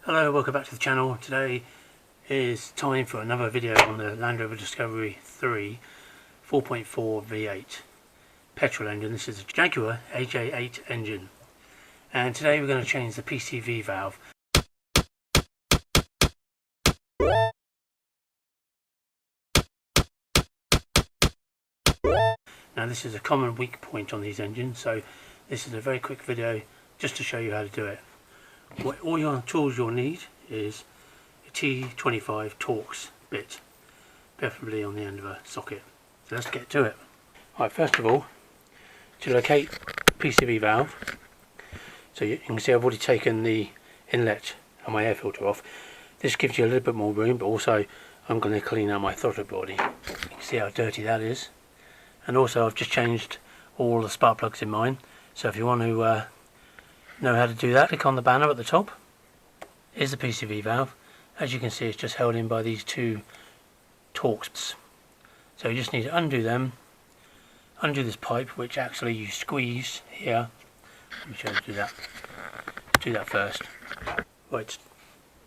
Hello, welcome back to the channel. Today is time for another video on the LandRover Discovery 3 4.4 V8 petrol engine. This is a Jaguar AJA engine, and today we're going to change the PCV valve. Now this is a common weak point on these engines, so this is a very quick video just to show you how to do it. All your tools you'll need is a T25 Torx bit, preferably on the end of a socket. So let's get to it. Right, first of all, to locate PCV valve, so you can see I've already taken the inlet and my air filter off. This gives you a little bit more room, but also I'm going to clean out my throttle body. You can see how dirty that is. And also I've just changed all the spark plugs in mine, so if you want to know how to do that, click on the banner at the top. Here's the PCV valve. As you can see, it's just held in by these two Torx. So you just need to undo them, undo this pipe, which actually you squeeze here. Let me show you how to do that. Do that first. Right,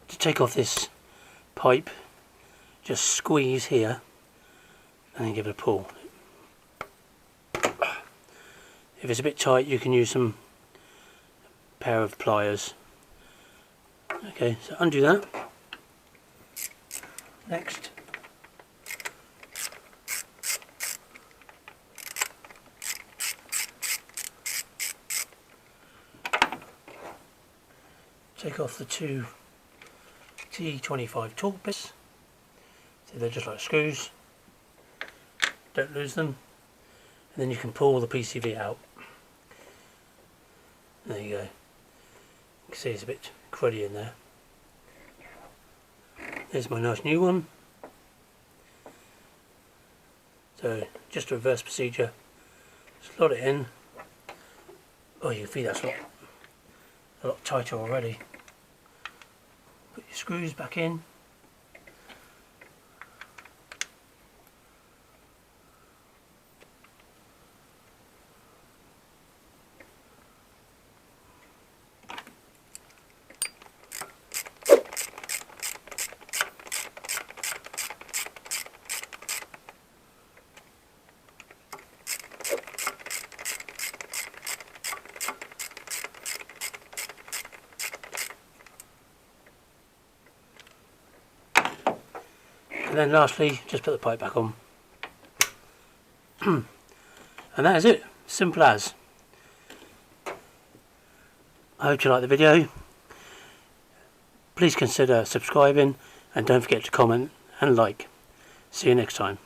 to take off this pipe, just squeeze here and then give it a pull. If it's a bit tight, you can use some pair of pliers. Okay, so undo that. Next, take off the two T25 Torx bits. So they're just like screws. Don't lose them. And then you can pull the PCV out. There you go. You can see it's a bit cruddy in there. There's my nice new one. So just a reverse procedure. Slot it in. Oh, you can feel that's a lot tighter already. Put your screws back in. And then lastly, just put the pipe back on. And that is it. Simple as. I hope you like the video. Please consider subscribing and don't forget to comment and like. See you next time.